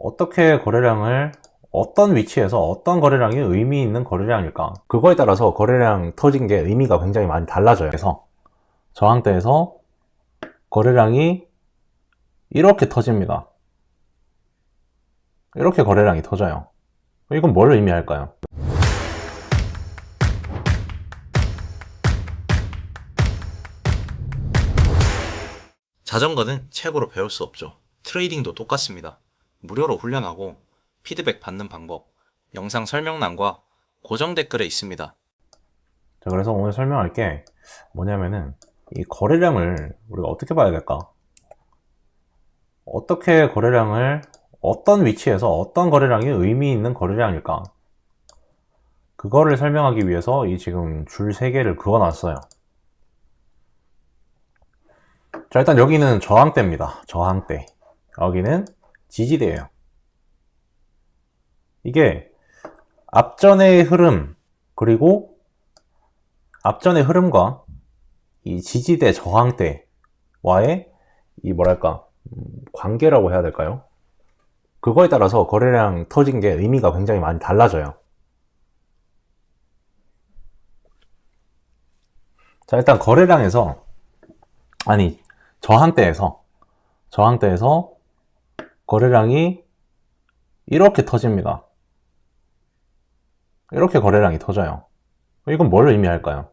어떻게 거래량을 어떤 위치에서 어떤 거래량이 의미 있는 거래량일까? 그거에 따라서 거래량 터진 게 의미가 굉장히 많이 달라져요. 그래서 저항대에서 거래량이 이렇게 터집니다. 이렇게 거래량이 터져요. 이건 뭘 의미할까요? 자전거는 책으로 배울 수 없죠. 트레이딩도 똑같습니다. 무료로 훈련하고 피드백 받는 방법, 영상 설명란과 고정 댓글에 있습니다. 자, 그래서 오늘 설명할 게 뭐냐면은 이 거래량을 우리가 어떻게 봐야 될까? 어떻게 거래량을 어떤 위치에서 어떤 거래량이 의미 있는 거래량일까? 그거를 설명하기 위해서 이 지금 줄 3개를 그어 놨어요. 자, 일단 여기는 저항대입니다. 저항대. 여기는 지지대예요. 이게 앞전의 흐름, 그리고 앞전의 흐름과 이 지지대 저항대와의 이 뭐랄까 관계라고 해야 될까요? 그거에 따라서 거래량 터진 게 의미가 굉장히 많이 달라져요. 자, 일단 거래량에서 저항대에서 거래량이 이렇게 터집니다. 이렇게 거래량이 터져요. 이건 뭘 의미할까요?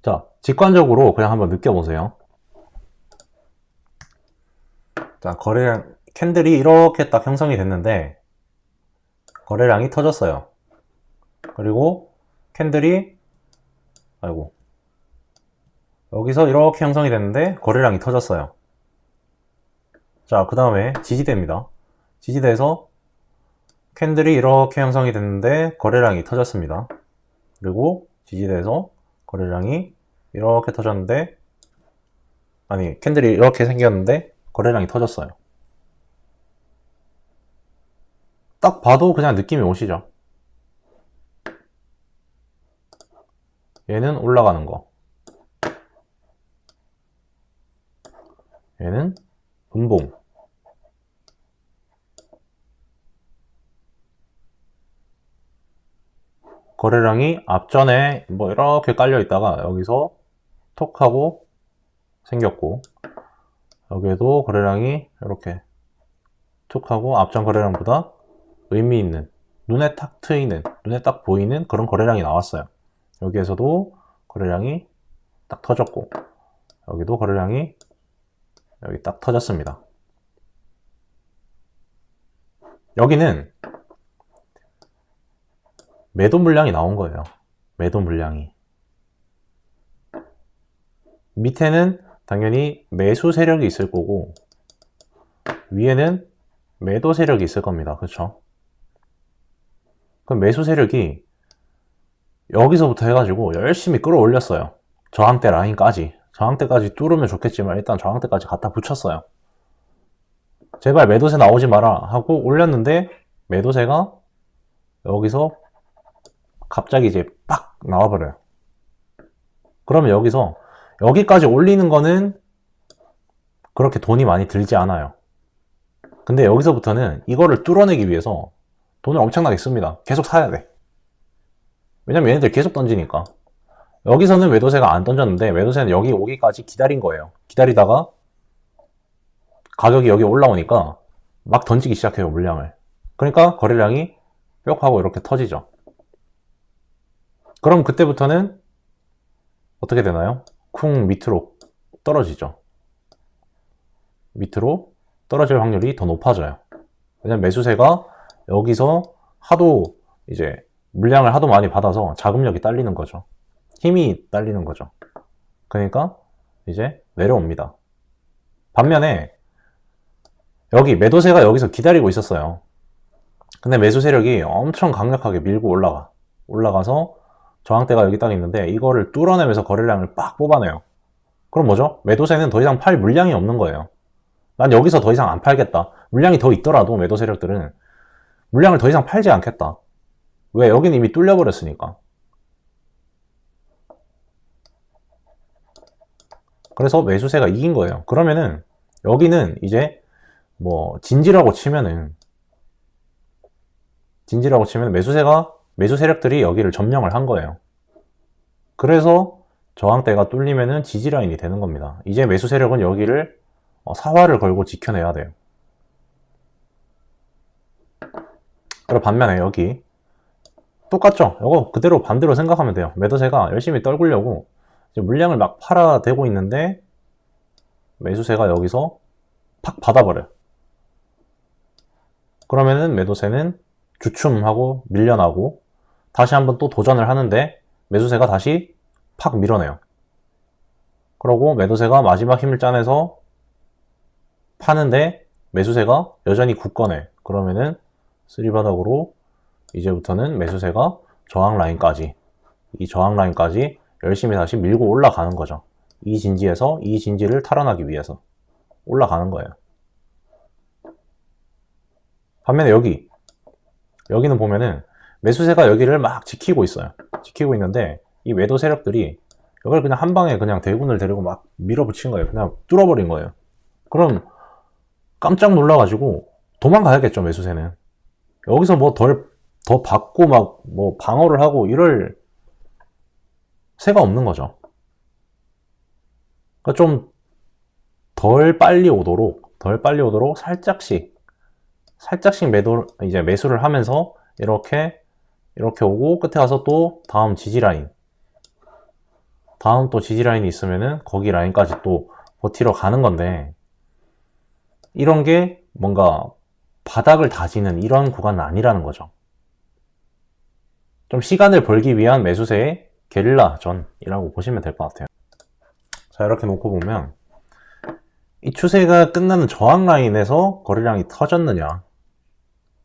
자, 직관적으로 그냥 한번 느껴보세요. 자, 거래량, 캔들이 이렇게 딱 형성이 됐는데, 거래량이 터졌어요. 그리고 캔들이, 여기서 이렇게 형성이 됐는데, 거래량이 터졌어요. 자, 그 다음에 지지대입니다. 지지대에서 캔들이 이렇게 형성이 됐는데, 거래량이 터졌습니다. 그리고 지지대에서 거래량이 이렇게 터졌는데, 캔들이 이렇게 생겼는데 거래량이 터졌어요. 딱 봐도 그냥 느낌이 오시죠? 얘는 올라가는 거, 얘는 분봉. 거래량이 앞전에 뭐 이렇게 깔려 있다가 여기서 톡 하고 생겼고, 여기에도 거래량이 이렇게 툭 하고 앞전 거래량보다 의미 있는, 눈에 딱 트이는, 눈에 딱 보이는 그런 거래량이 나왔어요. 여기에서도 거래량이 딱 터졌고, 여기도 거래량이 여기 딱 터졌습니다. 여기는 매도 물량이 나온 거예요. 매도 물량이. 밑에는 당연히 매수 세력이 있을 거고, 위에는 매도 세력이 있을 겁니다. 그렇죠? 그럼 매수 세력이 여기서부터 해가지고 열심히 끌어올렸어요. 저항대 라인까지. 저항대까지 뚫으면 좋겠지만 일단 저항대까지 갖다 붙였어요. 제발 매도세 나오지 마라 하고 올렸는데, 매도세가 여기서 갑자기 이제 빡 나와버려요. 그러면 여기서 여기까지 올리는 거는 그렇게 돈이 많이 들지 않아요. 근데 여기서부터는 이거를 뚫어내기 위해서 돈을 엄청나게 씁니다. 계속 사야 돼. 왜냐면 얘네들 계속 던지니까. 여기서는 매도세가 안 던졌는데, 매도세는 여기 오기까지 기다린 거예요. 기다리다가 가격이 여기 올라오니까 막 던지기 시작해요, 물량을. 그러니까 거래량이 뿅 하고 이렇게 터지죠. 그럼 그때부터는 어떻게 되나요? 쿵 밑으로 떨어지죠. 밑으로 떨어질 확률이 더 높아져요. 왜냐면 매수세가 여기서 하도 이제 물량을 하도 많이 받아서 자금력이 딸리는 거죠. 힘이 딸리는 거죠. 그러니까 이제 내려옵니다. 반면에 여기 매도세가 여기서 기다리고 있었어요. 근데 매수 세력이 엄청 강력하게 밀고 올라가서 저항대가 여기 딱 있는데 이거를 뚫어내면서 거래량을 빡 뽑아내요. 그럼 뭐죠? 매도세는 더 이상 팔 물량이 없는 거예요. 난 여기서 더 이상 안 팔겠다. 물량이 더 있더라도 매도 세력들은 물량을 더 이상 팔지 않겠다. 왜? 여기는 이미 뚫려버렸으니까. 그래서 매수세가 이긴 거예요. 그러면은 여기는 이제 뭐 진지라고 치면은 매수 세력들이 여기를 점령을 한 거예요. 그래서 저항대가 뚫리면은 지지 라인이 되는 겁니다. 이제 매수 세력은 여기를 사활을 걸고 지켜내야 돼요. 그리고 반면에 여기 똑같죠? 이거 그대로 반대로 생각하면 돼요. 매도세가 열심히 떨구려고 이제 물량을 막 팔아대고 있는데 매수세가 여기서 팍 받아버려요. 그러면은 매도세는 주춤하고 밀려나고 다시 한번 또 도전을 하는데 매수세가 다시 팍 밀어내요. 그러고 매도세가 마지막 힘을 짜내서 파는데 매수세가 여전히 굳건해. 그러면은 쓰리바닥으로 이제부터는 매수세가 저항 라인까지, 이 저항 라인까지 열심히 다시 밀고 올라가는 거죠. 이 진지에서 이 진지를 탈환하기 위해서 올라가는 거예요. 반면에 여기는 보면은 매수세가 여기를 막 지키고 있어요. 지키고 있는데 이 매도 세력들이 이걸 그냥 한 방에 그냥 대군을 데리고 막 밀어붙인 거예요. 그냥 뚫어버린 거예요. 그럼 깜짝 놀라가지고 도망가야겠죠, 매수세는. 여기서 뭐 더 받고 막 뭐 방어를 하고 이럴 새가 없는 거죠. 그러니까 좀 덜 빨리 오도록 살짝씩 매수를 하면서 이렇게 오고 끝에 가서 또 다음 또 지지 라인이 있으면은 거기 라인까지 또 버티러 가는 건데 이런 게 뭔가 바닥을 다지는 이런 구간은 아니라는 거죠. 좀 시간을 벌기 위한 매수세의 게릴라 전이라고 보시면 될 것 같아요. 자, 이렇게 놓고 보면 이 추세가 끝나는 저항 라인에서 거래량이 터졌느냐,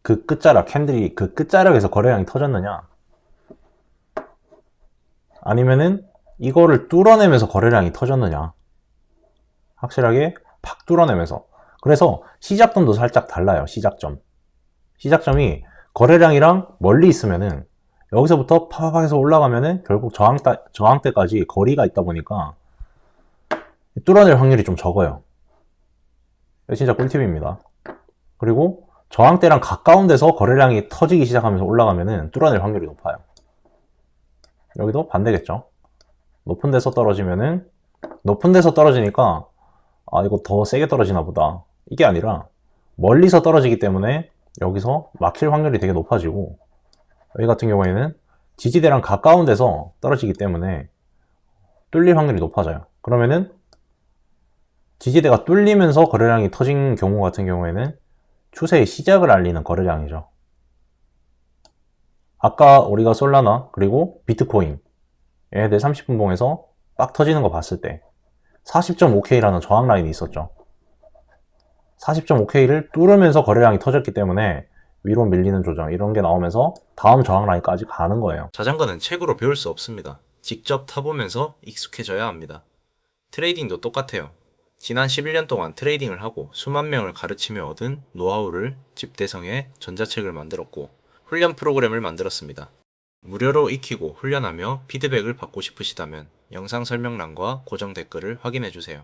그 끝자락 캔들이 그 끝자락에서 거래량이 터졌느냐, 아니면은 이거를 뚫어내면서 거래량이 터졌느냐, 확실하게 팍 뚫어내면서. 그래서 시작점도 살짝 달라요. 시작점이 거래량이랑 멀리 있으면은 여기서부터 파파팍 해서 올라가면은 결국 저항대까지 거리가 있다 보니까 뚫어낼 확률이 좀 적어요. 이거 진짜 꿀팁입니다. 그리고 저항대랑 가까운 데서 거래량이 터지기 시작하면서 올라가면은 뚫어낼 확률이 높아요. 여기도 반대겠죠. 높은 데서 떨어지니까 아, 이거 더 세게 떨어지나 보다. 이게 아니라 멀리서 떨어지기 때문에 여기서 막힐 확률이 되게 높아지고, 여기 같은 경우에는 지지대랑 가까운 데서 떨어지기 때문에 뚫릴 확률이 높아져요. 그러면은 지지대가 뚫리면서 거래량이 터진 경우 같은 경우에는 추세의 시작을 알리는 거래량이죠. 아까 우리가 솔라나 그리고 비트코인 얘네들 30분봉에서 빡 터지는 거 봤을 때 40.5K라는 저항 라인이 있었죠. 40.5K를 뚫으면서 거래량이 터졌기 때문에 위로 밀리는 조정 이런 게 나오면서 다음 저항 라인까지 가는 거예요. 자전거는 책으로 배울 수 없습니다. 직접 타보면서 익숙해져야 합니다. 트레이딩도 똑같아요. 지난 11년 동안 트레이딩을 하고 수만 명을 가르치며 얻은 노하우를 집대성해 전자책을 만들었고 훈련 프로그램을 만들었습니다. 무료로 익히고 훈련하며 피드백을 받고 싶으시다면 영상 설명란과 고정 댓글을 확인해주세요.